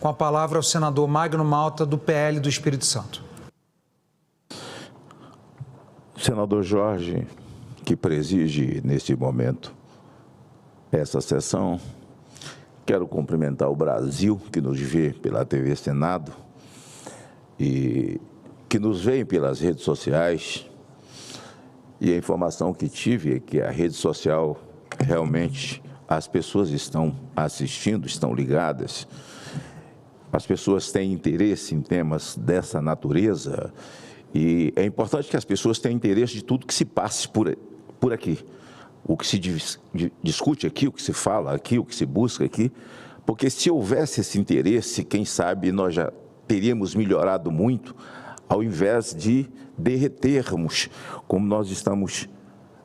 Com a palavra, o senador Magno Malta, do PL do Espírito Santo. Senador Jorge, que preside neste momento essa sessão, quero cumprimentar o Brasil, que nos vê pela TV Senado e que nos vê pelas redes sociais. E a informação que tive é que a rede social, realmente, as pessoas estão assistindo, estão ligadas. As pessoas têm interesse em temas dessa natureza e é importante que as pessoas tenham interesse de tudo que se passe por aqui. O que se discute aqui, o que se fala aqui, o que se busca aqui, porque se houvesse esse interesse, quem sabe nós já teríamos melhorado muito, ao invés de derretermos, como nós estamos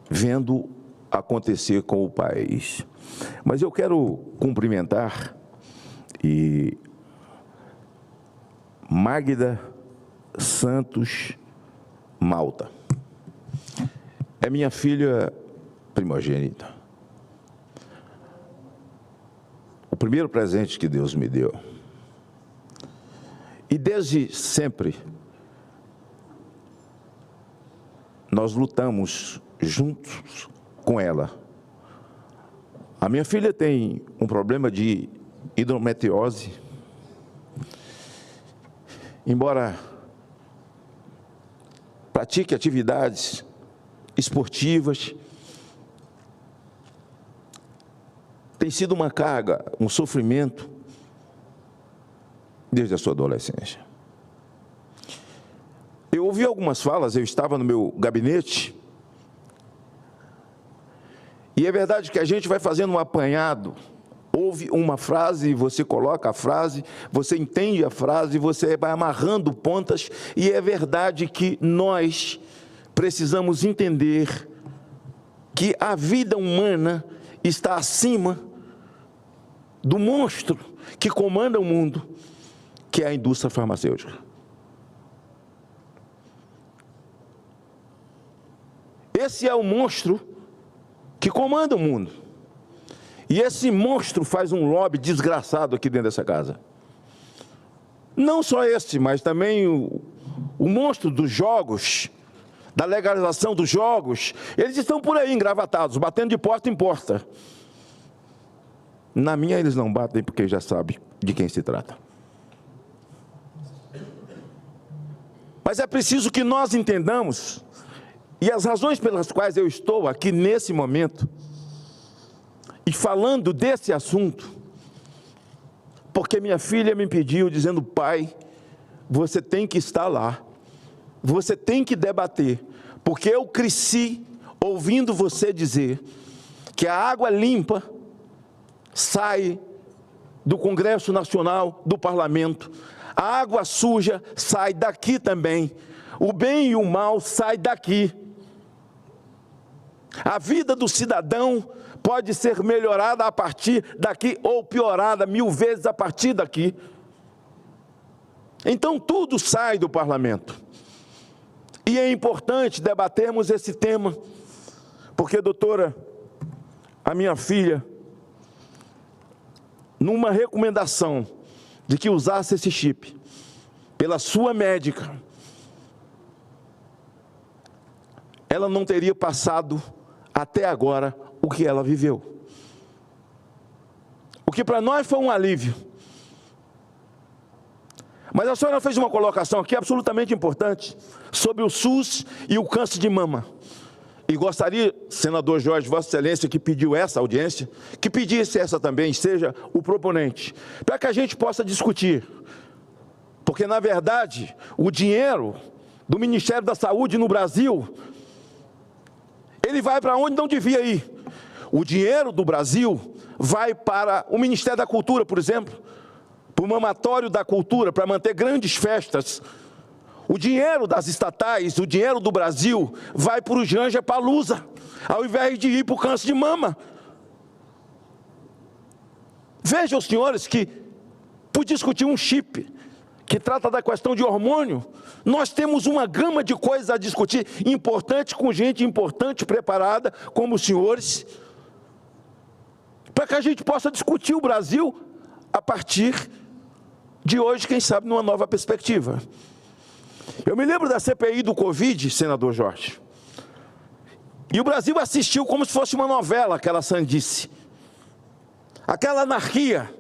vendo acontecer com o país. Mas eu quero cumprimentar Magda Santos Malta. É minha filha primogênita. O primeiro presente que Deus me deu. E desde sempre, nós lutamos juntos com ela. A minha filha tem um problema de endometriose. Embora pratique atividades esportivas, tem sido uma carga, um sofrimento, desde a sua adolescência. Eu ouvi algumas falas, eu estava no meu gabinete, e é verdade que a gente vai fazendo um apanhado, ouve uma frase, você coloca a frase, você entende a frase, você vai amarrando pontas, e é verdade que nós precisamos entender que a vida humana está acima do monstro que comanda o mundo, que é a indústria farmacêutica. Esse é o monstro que comanda o mundo. E esse monstro faz um lobby desgraçado aqui dentro dessa casa. Não só esse, mas também o monstro dos jogos, da legalização dos jogos. Eles estão por aí engravatados, batendo de porta em porta. Na minha eles não batem porque já sabem de quem se trata. Mas é preciso que nós entendamos, e as razões pelas quais eu estou aqui nesse momento, e falando desse assunto, porque minha filha me pediu, dizendo: pai, você tem que estar lá, você tem que debater, porque eu cresci ouvindo você dizer que a água limpa sai do Congresso Nacional, do Parlamento, a água suja sai daqui também, o bem e o mal sai daqui. A vida do cidadão pode ser melhorada a partir daqui ou piorada 1000 vezes a partir daqui. Então tudo sai do parlamento. E é importante debatermos esse tema, porque, doutora, a minha filha, numa recomendação de que usasse esse chip, pela sua médica, ela não teria passado até agora o que ela viveu. O que para nós foi um alívio. Mas a senhora fez uma colocação aqui absolutamente importante sobre o SUS e o câncer de mama. E gostaria, senador Jorge, Vossa Excelência, que pediu essa audiência, que pedisse essa também, seja o proponente, para que a gente possa discutir. Porque, na verdade, o dinheiro do Ministério da Saúde no Brasil, ele vai para onde não devia ir. O dinheiro do Brasil vai para o Ministério da Cultura, por exemplo, para o mamatório da cultura, para manter grandes festas. O dinheiro das estatais, o dinheiro do Brasil, vai para o Janja Palusa, ao invés de ir para o câncer de mama. Vejam, senhores, que por discutir um chip que trata da questão de hormônio, nós temos uma gama de coisas a discutir, importante, com gente importante, preparada, como os senhores, para que a gente possa discutir o Brasil a partir de hoje, quem sabe, numa nova perspectiva. Eu me lembro da CPI do Covid, senador Jorge, e o Brasil assistiu como se fosse uma novela, aquela sandice, aquela anarquia.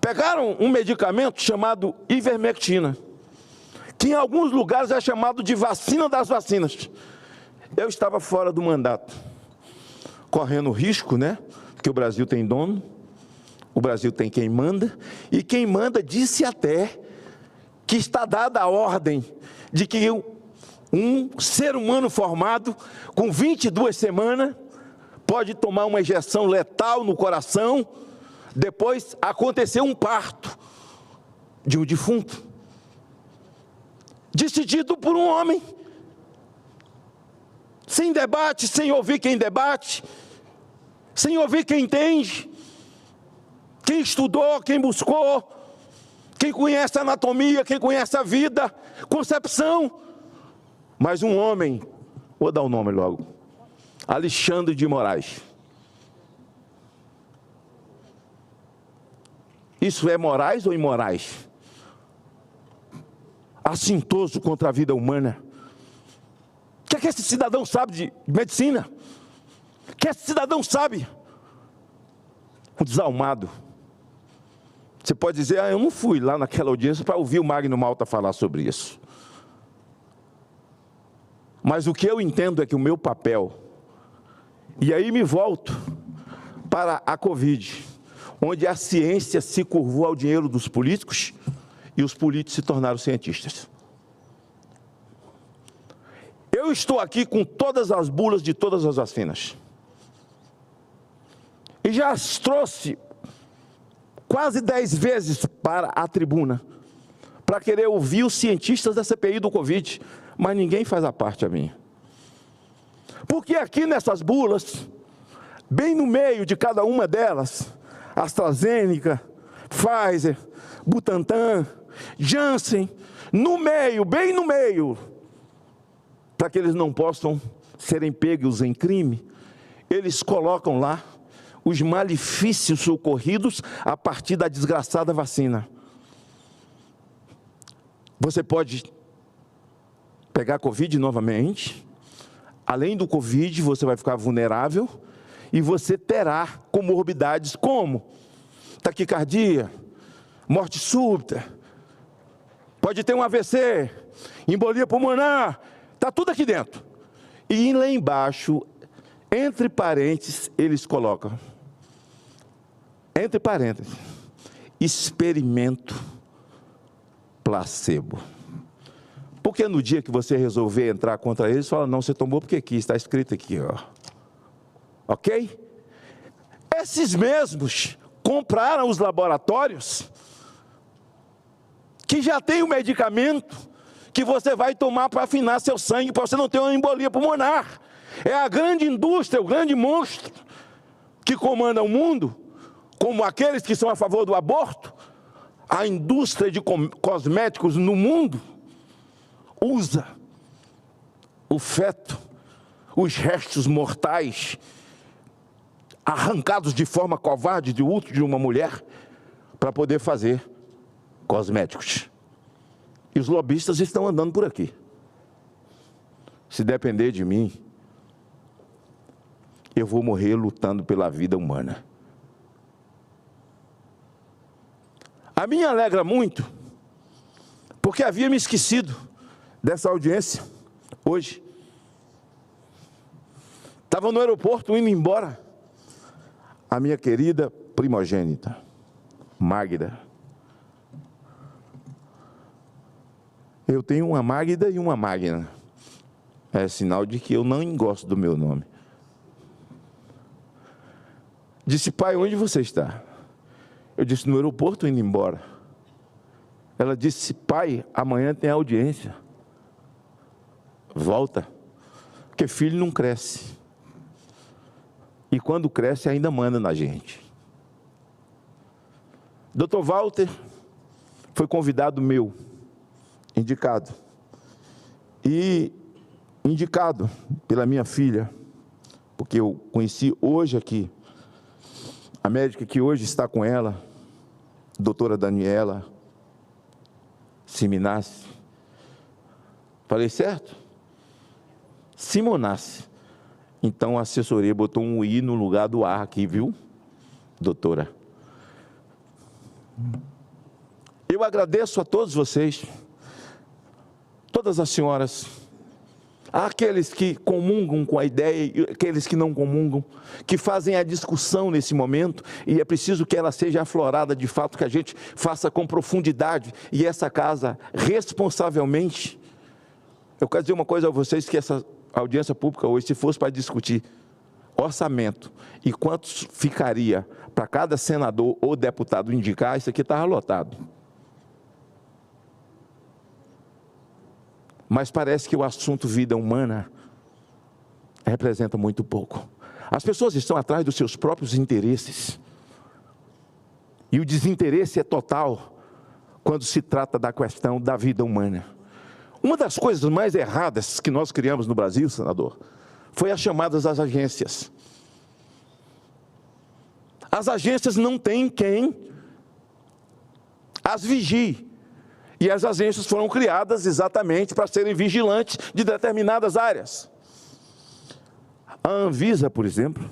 Pegaram um medicamento chamado ivermectina, que em alguns lugares é chamado de vacina das vacinas. Eu estava fora do mandato, correndo risco, né? Porque o Brasil tem dono, o Brasil tem quem manda, e quem manda disse até que está dada a ordem de que um ser humano formado com 22 semanas pode tomar uma injeção letal no coração, depois aconteceu um parto de um defunto, decidido por um homem, sem debate, sem ouvir quem debate, sem ouvir quem entende, quem estudou, quem buscou, quem conhece a anatomia, quem conhece a vida, concepção. Mas um homem, vou dar o nome logo, Alexandre de Moraes. Isso é morais ou imorais? Assintoso contra a vida humana. O que é que esse cidadão sabe de medicina? O que esse cidadão sabe? Um desalmado. Você pode dizer, eu não fui lá naquela audiência para ouvir o Magno Malta falar sobre isso. Mas o que eu entendo é que o meu papel, e aí me volto para a Covid, onde a ciência se curvou ao dinheiro dos políticos e os políticos se tornaram cientistas. Eu estou aqui com todas as bulas de todas as vacinas. E já as trouxe quase 10 vezes para a tribuna, para querer ouvir os cientistas da CPI do Covid, mas ninguém faz a parte a minha. Porque aqui nessas bulas, bem no meio de cada uma delas, AstraZeneca, Pfizer, Butantan, Janssen, no meio, bem no meio, para que eles não possam serem pegos em crime, eles colocam lá os malefícios ocorridos a partir da desgraçada vacina. Você pode pegar Covid novamente, além do Covid, você vai ficar vulnerável e você terá comorbidades como taquicardia, morte súbita, pode ter um AVC, embolia pulmonar, está tudo aqui dentro. E lá embaixo, entre parênteses, eles colocam, entre parênteses, experimento placebo. Porque no dia que você resolver entrar contra eles, fala, não, você tomou porque aqui, está escrito aqui, ó. Ok? Esses mesmos compraram os laboratórios que já tem o medicamento que você vai tomar para afinar seu sangue, para você não ter uma embolia pulmonar. É a grande indústria, o grande monstro que comanda o mundo, como aqueles que são a favor do aborto, a indústria de cosméticos no mundo, usa o feto, os restos mortais, arrancados de forma covarde do útero de uma mulher, para poder fazer cosméticos. E os lobistas estão andando por aqui. Se depender de mim, eu vou morrer lutando pela vida humana. A mim alegra muito, porque havia me esquecido dessa audiência hoje. Estava no aeroporto indo embora. A minha querida primogênita, Magda. Eu tenho uma Magda e uma Magna. É sinal de que eu não gosto do meu nome. Disse, pai, onde você está? Eu disse, no aeroporto indo embora. Ela disse, pai, amanhã tem audiência. Volta, porque filho não cresce. E quando cresce ainda manda na gente. Dr. Walter foi convidado meu, indicado. E indicado pela minha filha, porque eu conheci hoje aqui, a médica que hoje está com ela, doutora Daniela Simonassi. Falei certo? Simonassi. Então a assessoria botou um I no lugar do A aqui, viu, doutora? Eu agradeço a todos vocês, todas as senhoras, aqueles que comungam com a ideia e aqueles que não comungam, que fazem a discussão nesse momento, e é preciso que ela seja aflorada de fato, que a gente faça com profundidade, e essa casa, responsavelmente. Eu quero dizer uma coisa a vocês, que essa audiência pública hoje, se fosse para discutir orçamento e quanto ficaria para cada senador ou deputado indicar, isso aqui estava lotado. Mas parece que o assunto vida humana representa muito pouco. As pessoas estão atrás dos seus próprios interesses. E o desinteresse é total quando se trata da questão da vida humana. Uma das coisas mais erradas que nós criamos no Brasil, senador, foi as chamadas às agências. As agências não têm quem as vigie. E as agências foram criadas exatamente para serem vigilantes de determinadas áreas. A Anvisa, por exemplo,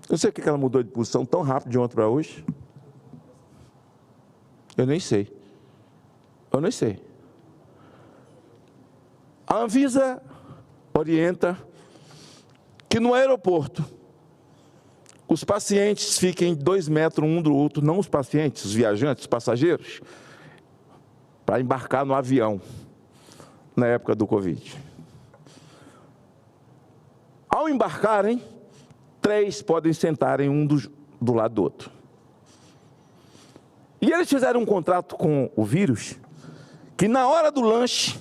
eu sei que ela mudou de posição tão rápido de ontem para hoje. Eu nem sei. Eu nem sei. A Anvisa orienta que no aeroporto os pacientes fiquem 2 metros um do outro, não os pacientes, os viajantes, os passageiros, para embarcar no avião, na época do Covid. Ao embarcarem, 3 podem sentar em um do lado do outro. E eles fizeram um contrato com o vírus, que na hora do lanche,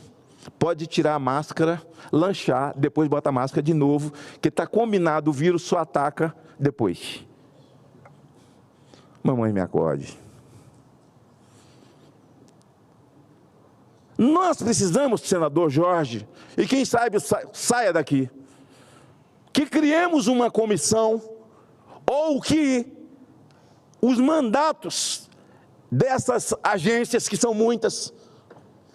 pode tirar a máscara, lanchar, depois bota a máscara de novo, que está combinado, o vírus só ataca depois. Mamãe, me acorde. Nós precisamos, senador Jorge, e quem sabe saia daqui, que criemos uma comissão, ou que os mandatos dessas agências, que são muitas,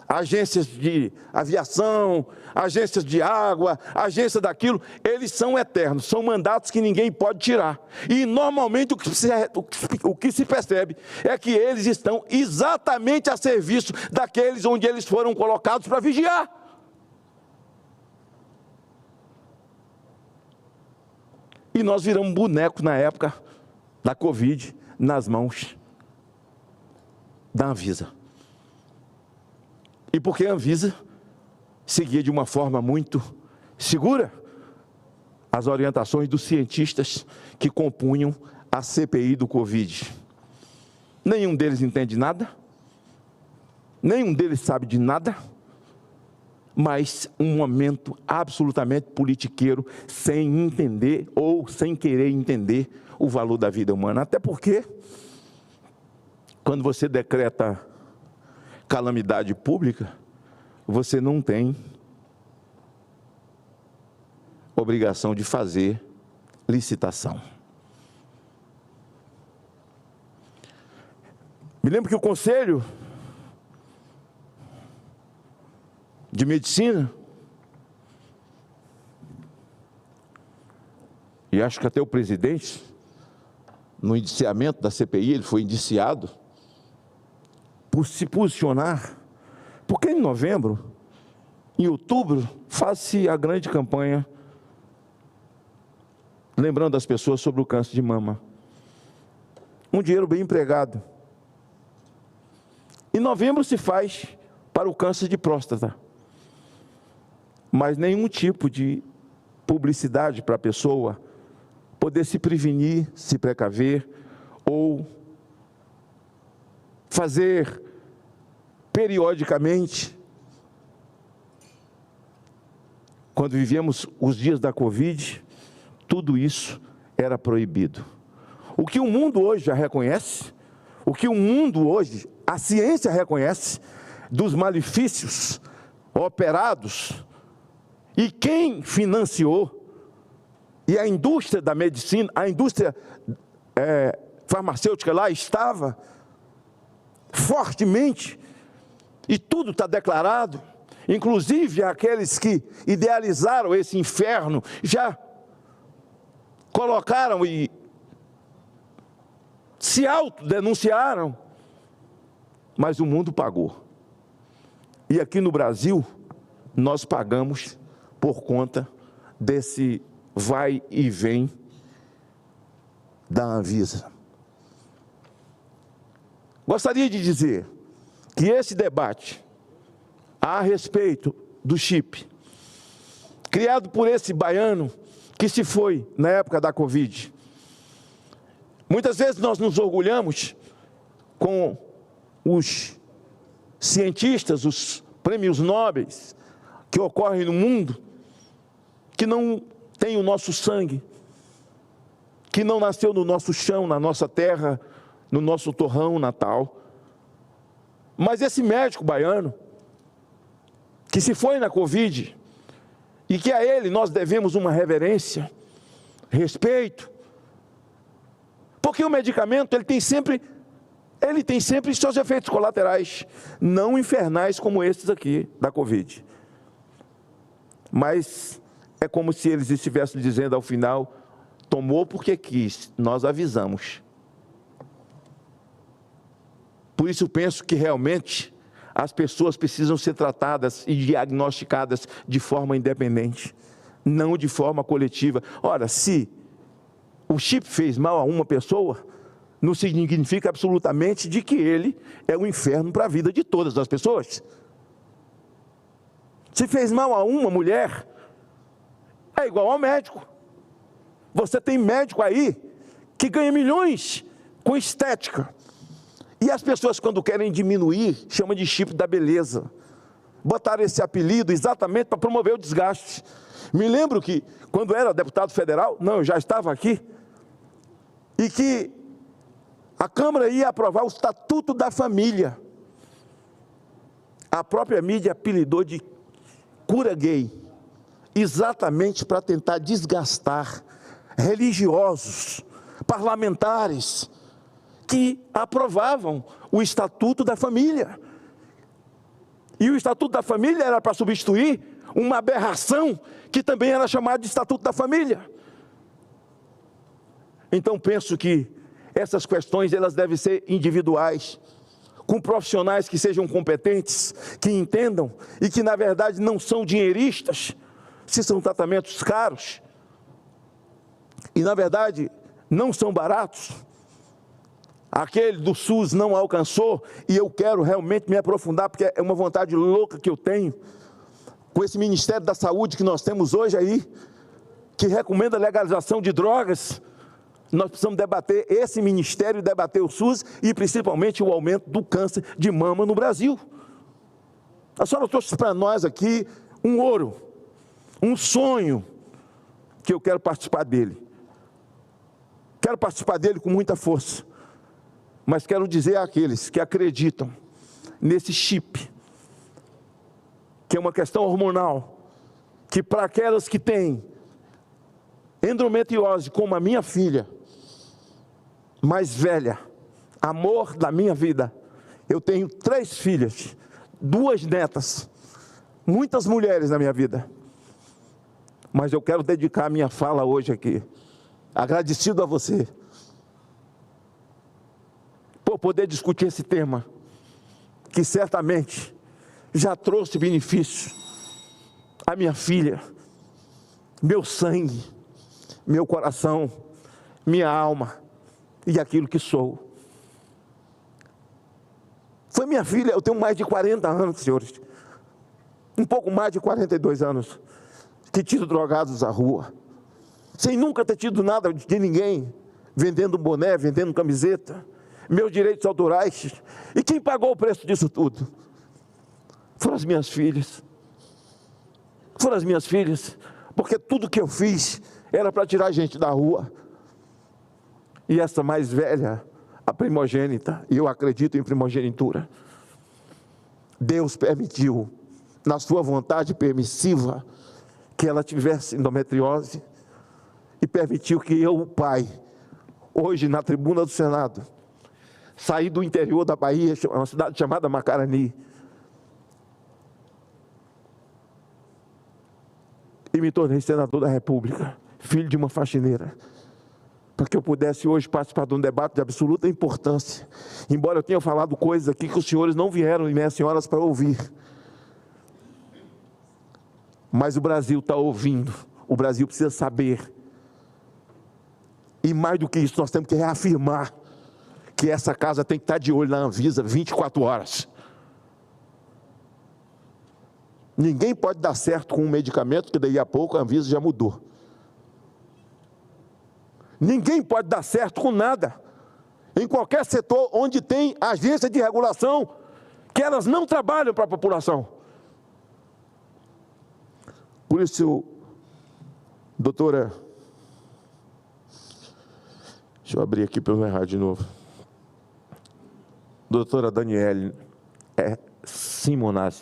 agências de aviação, agências de água, agência daquilo, eles são eternos, são mandatos que ninguém pode tirar. E normalmente o que se percebe é que eles estão exatamente a serviço daqueles onde eles foram colocados para vigiar. E nós viramos bonecos na época da Covid nas mãos da Anvisa. E porque a Anvisa seguia de uma forma muito segura as orientações dos cientistas que compunham a CPI do Covid. Nenhum deles entende nada, nenhum deles sabe de nada, mas um momento absolutamente politiqueiro, sem entender ou sem querer entender o valor da vida humana. Até porque, quando você decreta calamidade pública, você não tem obrigação de fazer licitação. Me lembro que o Conselho de Medicina, e acho que até o presidente, no indiciamento da CPI, ele foi indiciado por se posicionar, porque em novembro, em outubro, faz-se a grande campanha, lembrando as pessoas sobre o câncer de mama. Um dinheiro bem empregado. Em novembro se faz para o câncer de próstata, mas nenhum tipo de publicidade para a pessoa poder se prevenir, se precaver, ou fazer periodicamente. Quando vivíamos os dias da Covid, tudo isso era proibido. O que o mundo hoje já reconhece, o que o mundo hoje, a ciência reconhece, dos malefícios operados, e quem financiou, e a indústria da medicina, a indústria farmacêutica lá estava fortemente, e tudo está declarado, inclusive aqueles que idealizaram esse inferno, já colocaram e se autodenunciaram, mas o mundo pagou. E aqui no Brasil, nós pagamos por conta desse vai e vem da Anvisa. Gostaria de dizer que esse debate a respeito do chip, criado por esse baiano que se foi na época da Covid, muitas vezes nós nos orgulhamos com os cientistas, os prêmios nobres que ocorrem no mundo, que não tem o nosso sangue, que não nasceu no nosso chão, na nossa terra, no nosso torrão natal. Mas esse médico baiano, que se foi na Covid, e que a ele nós devemos uma reverência, respeito, porque o medicamento ele tem sempre seus efeitos colaterais, não infernais como esses aqui da Covid. Mas é como se eles estivessem dizendo ao final, tomou porque quis, nós avisamos. Por isso eu penso que realmente as pessoas precisam ser tratadas e diagnosticadas de forma independente, não de forma coletiva. Ora, se o chip fez mal a uma pessoa, não significa absolutamente de que ele é um inferno para a vida de todas as pessoas. Se fez mal a uma mulher, é igual ao médico. Você tem médico aí que ganha milhões com estética. E as pessoas, quando querem diminuir, chamam de chip da beleza. Botaram esse apelido exatamente para promover o desgaste. Me lembro que, quando era deputado federal, eu já estava aqui, e que a Câmara ia aprovar o Estatuto da Família. A própria mídia apelidou de cura gay, exatamente para tentar desgastar religiosos, parlamentares, que aprovavam o Estatuto da Família. E o Estatuto da Família era para substituir uma aberração que também era chamada de Estatuto da Família. Então penso que essas questões elas devem ser individuais, com profissionais que sejam competentes, que entendam e que na verdade não são dinheiristas, se são tratamentos caros e na verdade não são baratos. Aquele do SUS não alcançou, e eu quero realmente me aprofundar, porque é uma vontade louca que eu tenho, com esse Ministério da Saúde que nós temos hoje aí, que recomenda a legalização de drogas. Nós precisamos debater esse ministério, debater o SUS e principalmente o aumento do câncer de mama no Brasil. A senhora trouxe para nós aqui um ouro, um sonho, que eu quero participar dele. Quero participar dele com muita força. Mas quero dizer àqueles que acreditam nesse chip, que é uma questão hormonal, que para aquelas que têm endometriose, como a minha filha, mais velha, amor da minha vida, eu tenho 3 filhas, 2 netas, muitas mulheres na minha vida, mas eu quero dedicar a minha fala hoje aqui, agradecido a você, por poder discutir esse tema, que certamente já trouxe benefício à minha filha, meu sangue, meu coração, minha alma e aquilo que sou. Foi minha filha, eu tenho mais de 40 anos, senhores, um pouco mais de 42 anos, que tido drogados à rua, sem nunca ter tido nada de ninguém, vendendo boné, vendendo camiseta, meus direitos autorais. E quem pagou o preço disso tudo? Foram as minhas filhas. Foram as minhas filhas, porque tudo que eu fiz era para tirar a gente da rua. E essa mais velha, a primogênita, e eu acredito em primogenitura, Deus permitiu, na sua vontade permissiva, que ela tivesse endometriose, e permitiu que eu, o pai, hoje na tribuna do Senado, saí do interior da Bahia, uma cidade chamada Macarani, e me tornei senador da República, filho de uma faxineira, para que eu pudesse hoje participar de um debate de absoluta importância, embora eu tenha falado coisas aqui que os senhores não vieram e minhas senhoras para ouvir. Mas o Brasil está ouvindo, o Brasil precisa saber. E mais do que isso, nós temos que reafirmar que essa casa tem que estar de olho na Anvisa 24 horas. Ninguém pode dar certo com um medicamento, porque daí a pouco a Anvisa já mudou. Ninguém pode dar certo com nada, em qualquer setor onde tem agência de regulação, que elas não trabalham para a população. Por isso, doutora, deixa eu abrir aqui para eu não errar de novo. Doutora Daniele Simonazzi,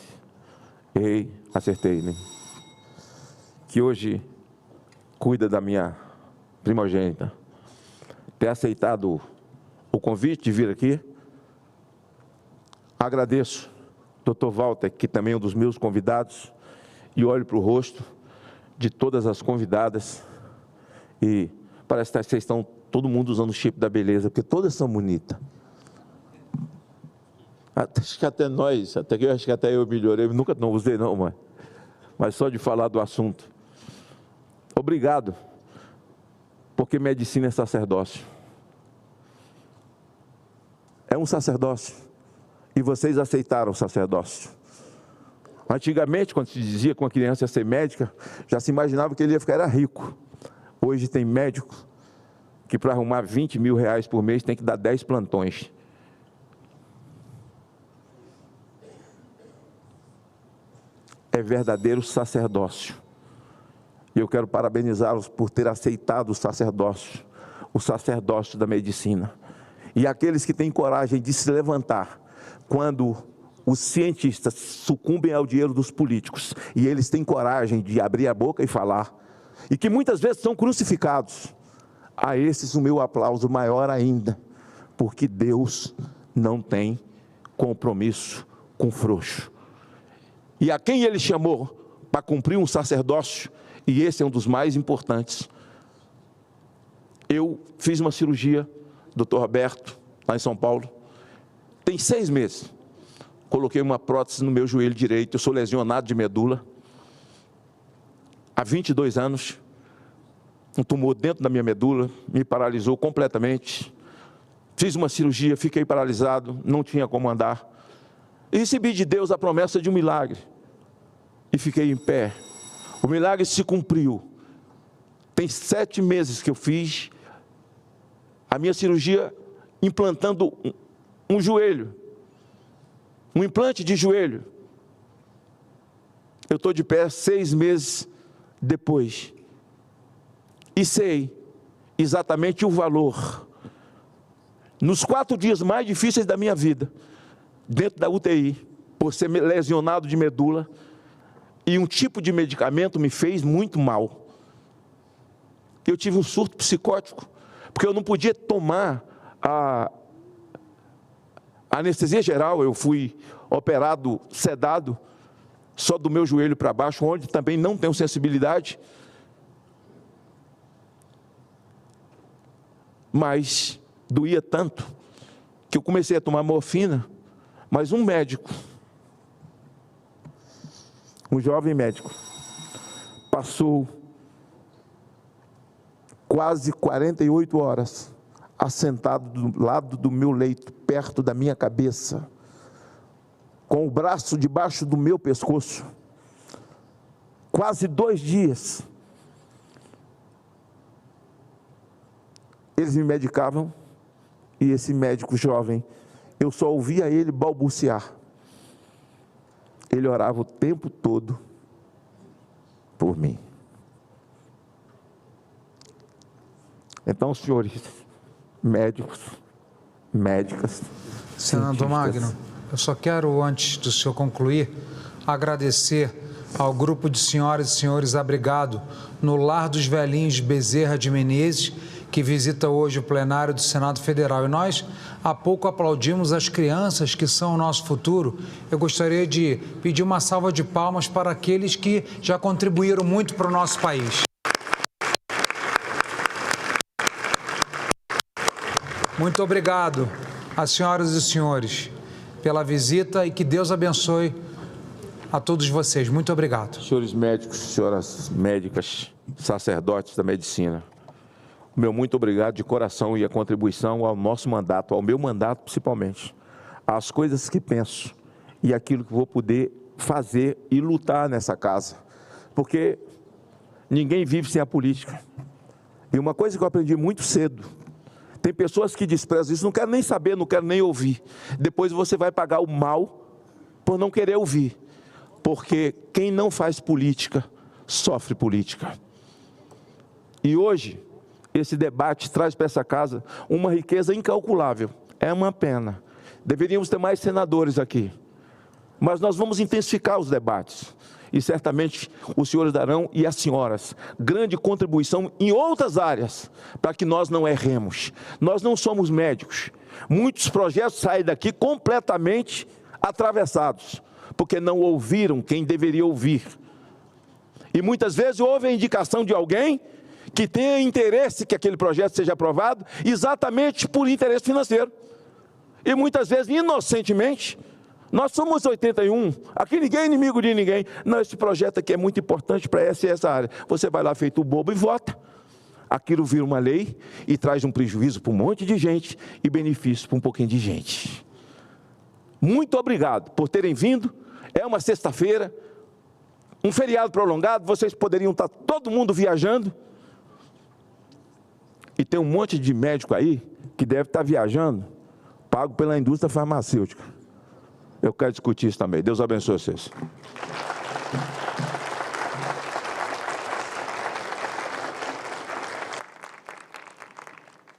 errei, acertei, né? Que hoje cuida da minha primogênita, ter aceitado o convite de vir aqui. Agradeço, doutor Walter, que também é um dos meus convidados, e olho para o rosto de todas as convidadas, e parece que vocês estão, todo mundo usando o chip da beleza, porque todas são bonitas. Acho que até nós, acho que até eu melhorei, nunca não usei não, mas só de falar do assunto. Obrigado, porque medicina é sacerdócio. É um sacerdócio, e vocês aceitaram o sacerdócio. Antigamente, quando se dizia que uma criança ia ser médica, já se imaginava que ele ia ficar rico. Hoje tem médico que para arrumar 20 mil reais por mês tem que dar 10 plantões. É verdadeiro sacerdócio. E eu quero parabenizá-los por ter aceitado o sacerdócio da medicina. E aqueles que têm coragem de se levantar quando os cientistas sucumbem ao dinheiro dos políticos, e eles têm coragem de abrir a boca e falar, e que muitas vezes são crucificados, a esses o meu aplauso maior ainda, porque Deus não tem compromisso com frouxo. E a quem Ele chamou para cumprir um sacerdócio, e esse é um dos mais importantes. Eu fiz uma cirurgia, doutor Roberto, lá em São Paulo, tem 6 meses. Coloquei uma prótese no meu joelho direito, eu sou lesionado de medula. Há 22 anos, um tumor dentro da minha medula, me paralisou completamente. Fiz uma cirurgia, fiquei paralisado, não tinha como andar. E recebi de Deus a promessa de um milagre. E fiquei em pé. O milagre se cumpriu. Tem 7 meses que eu fiz a minha cirurgia implantando um joelho. Um implante de joelho. Eu estou de pé 6 meses depois. E sei exatamente o valor. Nos 4 dias mais difíceis da minha vida, dentro da UTI, por ser lesionado de medula, e um tipo de medicamento me fez muito mal. Eu tive um surto psicótico, porque eu não podia tomar a anestesia geral. Eu fui operado, sedado, só do meu joelho para baixo, onde também não tenho sensibilidade. Mas doía tanto, que eu comecei a tomar morfina, mas um médico, um jovem médico, passou quase 48 horas assentado do lado do meu leito, perto da minha cabeça, com o braço debaixo do meu pescoço, quase 2 dias. Eles me medicavam, e esse médico jovem, eu só ouvia ele balbuciar. Ele orava o tempo todo por mim. Então, senhores médicos, médicas, Senador Magno, eu só quero, antes do senhor concluir, agradecer ao grupo de senhoras e senhores abrigado no Lar dos Velhinhos de Bezerra de Menezes, que visita hoje o plenário do Senado Federal. E nós, há pouco, aplaudimos as crianças que são o nosso futuro. Eu gostaria de pedir uma salva de palmas para aqueles que já contribuíram muito para o nosso país. Muito obrigado às senhoras e senhores pela visita e que Deus abençoe a todos vocês. Muito obrigado. Senhores médicos, senhoras médicas, sacerdotes da medicina, meu muito obrigado de coração e a contribuição ao nosso mandato, ao meu mandato principalmente, às coisas que penso e aquilo que vou poder fazer e lutar nessa casa, porque ninguém vive sem a política. E uma coisa que eu aprendi muito cedo, tem pessoas que desprezam isso, não quero nem saber, não quero nem ouvir. Depois você vai pagar o mal por não querer ouvir. Porque quem não faz política, sofre política. E hoje, esse debate traz para essa casa uma riqueza incalculável. É uma pena. Deveríamos ter mais senadores aqui. Mas nós vamos intensificar os debates. E certamente os senhores darão, e as senhoras, grande contribuição em outras áreas, para que nós não erremos. Nós não somos médicos. Muitos projetos saem daqui completamente atravessados, porque não ouviram quem deveria ouvir. E muitas vezes houve a indicação de alguém que tenha interesse que aquele projeto seja aprovado, exatamente por interesse financeiro. E muitas vezes, inocentemente, nós somos 81, aqui ninguém é inimigo de ninguém. Não, esse projeto aqui é muito importante para essa e essa área. Você vai lá feito bobo e vota. Aquilo vira uma lei e traz um prejuízo para um monte de gente e benefício para um pouquinho de gente. Muito obrigado por terem vindo. É uma sexta-feira, um feriado prolongado, vocês poderiam estar todo mundo viajando. E tem um monte de médico aí que deve estar viajando, pago pela indústria farmacêutica. Eu quero discutir isso também. Deus abençoe vocês.